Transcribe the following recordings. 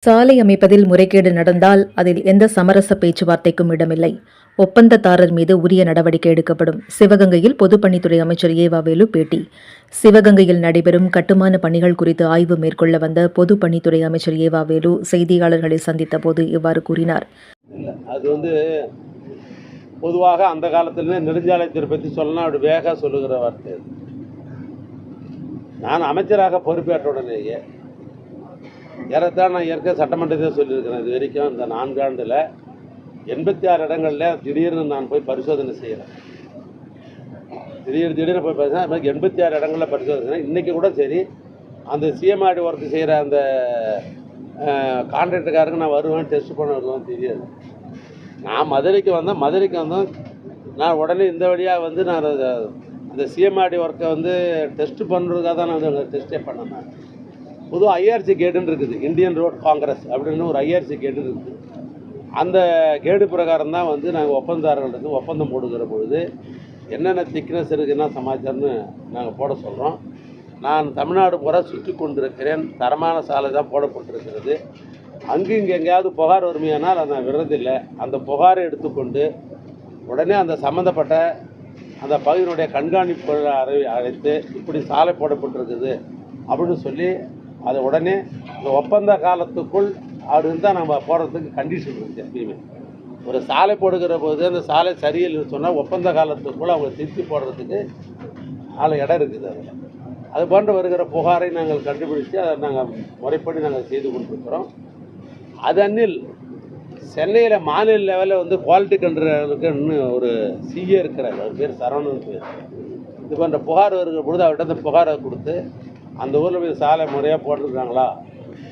சாலை அமைப்பதில் முறைகேடு நடந்தால் அதில் எந்த சமரச பேச்சுவார்த்தைக்கும் இடமில்லை. ஒப்பந்ததாரர் மீது உரிய நடவடிக்கை எடுக்கப்படும். சிவகங்கையில் பொதுப்பணித்துறை அமைச்சர் ஏவாவேலு பேட்டி. சிவகங்கையில் நடைபெறும் கட்டுமான பணிகள் குறித்து ஆய்வு மேற்கொள்ள வந்த பொதுப்பணித்துறை அமைச்சர் ஏவாவேலு செய்தியாளர்களை சந்தித்த போது இவ்வாறு கூறினார். அது பொதுவாக அந்த காலத்திலே நெடுஞ்சாலைத்துறை பற்றி சொல்லலாம், அப்படி வேக சொல்லுகிற வார்த்தை. நான் அமைச்சராக பொறுப்பேற்ற உடனேயே ஏறத்தான் நான் ஏற்க சட்டமன்றத்தை சொல்லியிருக்கிறேன். இது வரைக்கும் இந்த 4 ஆண்டில் 86 இடங்களில் திடீர்னு நான் போய் பரிசோதனை செய்கிறேன். திடீர்னு போய் பார்த்தா 86 இடங்களில் பரிசோதனை செய்கிறேன். இன்றைக்கி கூட சரி, அந்த சிஎம்ஆர்டி ஒர்க் செய்கிற அந்த கான்ட்ராக்டருக்காரங்க நான் வருவேன், டெஸ்ட் பண்ண வருவேன் தெரியாது. நான் மதுரைக்கு வந்தேன். நான் உடனே இந்த வழியாக நான் அந்த சிஎம்ஆர்டி ஒர்க்கை டெஸ்ட் பண்ணுறதுக்காக தான் நான் டெஸ்ட்டே பண்ணேன். பொதுவாக ஐஆர்சி கேடுன்னு இருக்குது, இந்தியன் ரோட் காங்கிரஸ் அப்படின்னு ஒரு ஐஆர்சி கேடு இருக்குது. அந்த கேடு பிரகாரம் தான் நாங்கள் ஒப்பந்ததாரர்களுக்கு ஒப்பந்தம் போடுகிற பொழுது என்னென்ன திக்னஸ் இருக்குது, என்ன சமாச்சாரம்னு நாங்கள் போட சொல்கிறோம். நான் தமிழ்நாடு பூரா சுற்றி கொண்டிருக்கிறேன். தரமான சாலை தான் போடப்பட்டிருக்கிறது. அங்கு இங்கே எங்கேயாவது புகார் வறுமையானால் அதை நான் விடுறதில்லை. அந்த புகாரை எடுத்துக்கொண்டு உடனே அந்த சம்மந்தப்பட்ட அந்த பகுதியினுடைய கண்காணிப்பு அழைத்து இப்படி சாலை போடப்பட்டிருக்குது அப்படின்னு சொல்லி அதை உடனே இந்த ஒப்பந்த காலத்துக்குள் அப்படி இருந்தால் நம்ம போடுறதுக்கு கண்டிஷன் இருக்குது. எப்பயுமே ஒரு சாலை போடுகிற போது அந்த சாலை சரியில்லை சொன்னால் ஒப்பந்த காலத்துக்குள் அவங்க திருத்தி போடுறதுக்கு இடம் இருக்குது. அது போன்ற வருகிற புகாரை நாங்கள் கண்டுபிடித்து அதை நாங்கள் முறைப்படி நாங்கள் செய்து கொண்டிருக்கிறோம். அது அன்னில் சென்னையில் மாநில லெவலில் குவாலிட்டி கண்ட்ரோலுக்கு இன்னும் ஒரு சிஏ இருக்கிறார், அவர் பேர் சரவணன் பேர். இது போன்ற புகார் வருகிற பொழுது அவர்கிட்ட அந்த புகாரை கொடுத்து அந்த ஊரில் போய் சாலை முறையாக போட்டிருக்காங்களா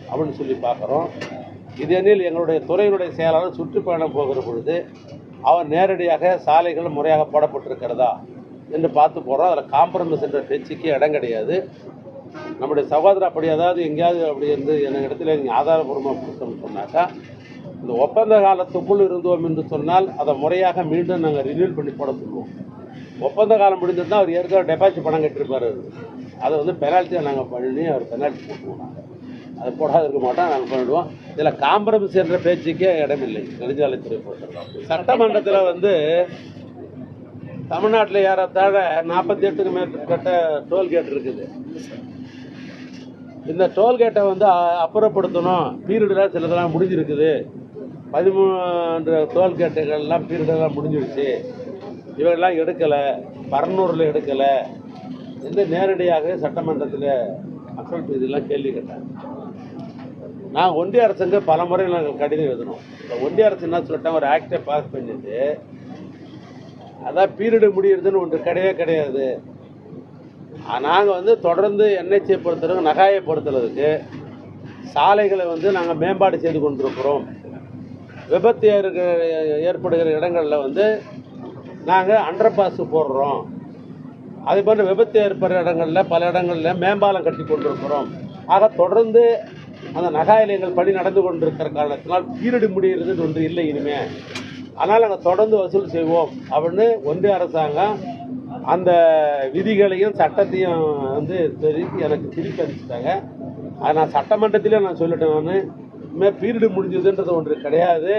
அப்படின்னு சொல்லி பார்க்குறோம். இது எனில் எங்களுடைய துறையினுடைய செயலாளர் சுற்றுப்பயணம் போகிற பொழுது அவர் நேரடியாக சாலைகள் முறையாக போடப்பட்டிருக்கிறதா என்று பார்த்து போகிறோம். அதில் காம்ப்ரமைஸ் என்ற பேச்சுக்கு இடம் கிடையாது. நம்முடைய சகோதரர் அப்படி ஏதாவது எங்கேயாவது அப்படி எனக்கு இடத்துல நீங்கள் ஆதாரபூர்வமாக கொடுத்தோம்னு சொன்னாக்கா, இந்த ஒப்பந்த காலத்துக்குள் இருந்தோம் என்று சொன்னால் அதை முறையாக மீண்டும் நாங்கள் ரினியூல் பண்ணி போட சொல்லுவோம். ஒப்பந்த காலம் முடிஞ்சிருந்தால் அவர் ஏற்கனவே டெபாசிட் பணம் கட்டிருப்பார். அதை பெனால்ட்டியாக நாங்கள் பண்ணி அவர் பெனால்ட்டி போட்டுருவோம். நாங்கள் அதை போடாத இருக்க மாட்டோம், நாங்கள் பண்ணிவிடுவோம். இதில் காம்ப்ரமைஸ் என்ற பேச்சுக்கே இடமில்லை. நெடுஞ்சாலைத்துறை பொறுத்தவரை சட்டமன்றத்தில் தமிழ்நாட்டில் ஏறத்தாழ 48க்கு மேற்பட்ட டோல்கேட் இருக்குது. இந்த டோல்கேட்டை அப்புறப்படுத்தணும். பீரியடெலாம் சிலதெல்லாம் முடிஞ்சிருக்குது. 13 டோல்கேட்டுகள்லாம் பீரியடெல்லாம் முடிஞ்சிடுச்சு. இவரெல்லாம் எடுக்கலை, பரநூரில் எடுக்கலை என்று நேரடியாக சட்டமன்றத்தில் மக்கள் இதெல்லாம் கேள்வி கேட்டாங்க. நான் ஒன்றிய அரசுக்கு பல முறை நாங்கள் கடிதம் எழுதணும். இந்த ஒன்றிய அரசு என்ன சொல்லிட்டாங்க, ஒரு ஆக்டை பாஸ் பண்ணிட்டு அதான் பீரியடு முடியுறதுன்னு ஒன்று கிடையாது. நாங்கள் தொடர்ந்து என்ஹெச்ஐ பொறுத்தளவுக்கு நகாயை பொறுத்தளவுக்கு சாலைகளை நாங்கள் மேம்பாடு செய்து கொண்டிருக்கிறோம். விபத்து ஏற்படுகிற இடங்களில் நாங்கள் அண்டர் பாஸ் போடுறோம். அதே போன்ற விபத்து ஏற்படுற இடங்களில் பல இடங்களில் மேம்பாலம் கட்டி கொண்டிருக்கிறோம். ஆக தொடர்ந்து அந்த நகாயிலயங்கள் பணி நடந்து கொண்டிருக்கிற காரணத்தினால் பீரியடு முடிகிறது ஒன்று இல்லை இனிமேல். ஆனால் நாங்கள் தொடர்ந்து வசூல் செய்வோம் அப்படின்னு ஒன்றிய அரசாங்கம் அந்த விதிகளையும் சட்டத்தையும் எனக்கு திருப்பி அனுப்பிச்சிட்டாங்க. அதை நான் சட்டமன்றத்திலே நான் சொல்லிட்டேன். இனிமேல் பீரியடு முடிஞ்சதுன்றது ஒன்று கிடையாது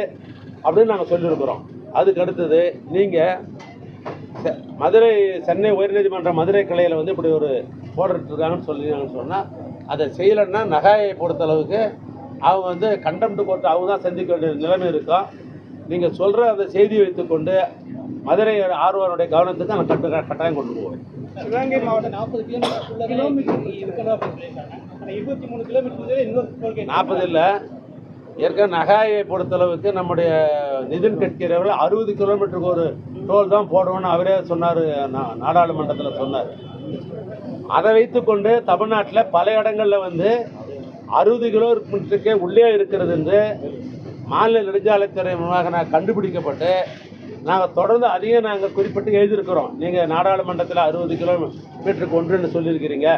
அப்படின்னு நாங்கள் சொல்லியிருக்கிறோம். அதுக்கு அடுத்தது நீங்கள் சென்னை உயர்நீதிமன்ற மதுரை கிளையில் இப்படி ஒரு போட்டுருக்காங்கன்னு சொல்லினாங்கன்னு சொன்னால் அதை செய்யலைன்னா நகாயை பொறுத்தளவுக்கு அவங்க கண்டெம்ட் கோர்ட்டு அவங்க தான் சந்திக்க வேண்டிய நிலைமை இருக்கும். நீங்கள் சொல்கிற அந்த செய்தியை வைத்துக்கொண்டு மதுரை ஆர்வனுடைய கவனத்துக்கு நான் கட்டாயம் கொண்டு போவேன். சிவகங்கை மாவட்டம் 40 கிலோமீட்டர் இருக்கிறதா சொல்லியிருக்காங்க. 23 கிலோமீட்டர் இன்னொரு 40 இல்லை. ஏற்கனவே நகாயை பொறுத்தளவுக்கு நம்முடைய நிதின் கட்கரி அவர்கள் 60 கிலோமீட்டருக்கு ஒரு டோல் தான் போடுவோன்னு அவரே சொன்னார், நாடாளுமன்றத்தில் சொன்னார். அதை வைத்துக்கொண்டு தமிழ்நாட்டில் பல இடங்களில் 60 கிலோமீட்டருக்கே உள்ளே இருக்கிறது என்று மாநில நெடுஞ்சாலைத்துறை மூலமாக கண்டுபிடிக்கப்பட்டு நாங்கள் தொடர்ந்து அதையும் நாங்கள் குறிப்பிட்டு எழுதியிருக்கிறோம். நீங்கள் நாடாளுமன்றத்தில் 60 கிலோமீட்டருக்கு ஒன்றுன்னு சொல்லியிருக்கிறீங்க.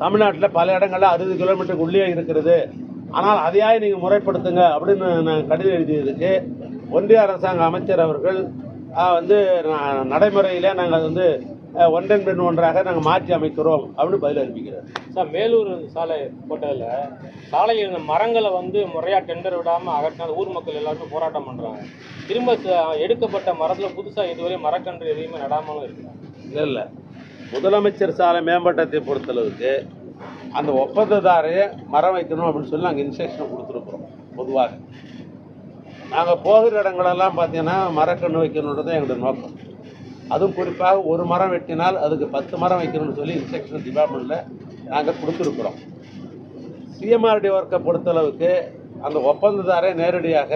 தமிழ்நாட்டில் பல இடங்களில் 60 கிலோமீட்டருக்கு உள்ளே இருக்கிறது. ஆனால் அதையாக நீங்கள் முறைப்படுத்துங்க அப்படின்னு நாங்கள் கடிதம் எழுதியதுக்கு ஒன்றிய அரசாங்க அமைச்சர் அவர்கள் நடைமுறையில் நாங்கள் ஒன்றன் பின் ஒன்றாக நாங்கள் மாற்றி அமைக்கிறோம் அப்படின்னு பதில் அறிவிக்கிறார். சார், மேலூர் சாலை போட்டதில் சாலையில் இருந்த மரங்களை வந்து முறையாக டெண்டர் விடாமல் அகற்றினால் ஊர் மக்கள் எல்லாருமே போராட்டம் பண்ணுறாங்க. திரும்ப எடுக்கப்பட்ட மரத்தில் புதுசாக இதுவரை மரக்கன்று எதையுமே நடாமலும் இருக்குது. இல்லை, முதலமைச்சர் சாலை மேம்பாட்டத்தை பொறுத்தளவுக்கு அந்த ஒப்பந்ததாரையே மரம் வைக்கணும் அப்படின்னு சொல்லி நாங்கள் இன்ஸ்ட்ரக்ஷன் கொடுத்துருக்குறோம். பொதுவாக நாங்கள் போகிற இடங்களெல்லாம் பார்த்தீங்கன்னா மரக்கன்று வைக்கணுன்றது எங்களுடைய நோக்கம். அதுவும் குறிப்பாக ஒரு மரம் வெட்டினால் அதுக்கு 10 மரம் வைக்கணும்னு சொல்லி இன்ஸ்ட்ரக்ஷன் டிபார்ட்மெண்ட்டில் நாங்கள் கொடுத்துருக்குறோம். சிஎம்ஆர்டி ஒர்க்கை பொறுத்தளவுக்கு அந்த ஒப்பந்ததாரே நேரடியாக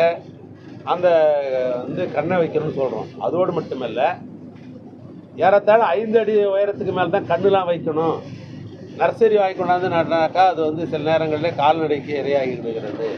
அந்த வந்து கண்ணை வைக்கணும்னு சொல்கிறோம். அதோடு மட்டுமல்ல, ஏறத்தாழ 5 அடி உயரத்துக்கு மேலே தான் கண்ணுலாம் வைக்கணும். நர்சரி வாங்கி கொண்டாந்து நட்டாக்கா அது வந்து சில நேரங்களில் கால்நடைக்கு இரையாகி விடுகிறது.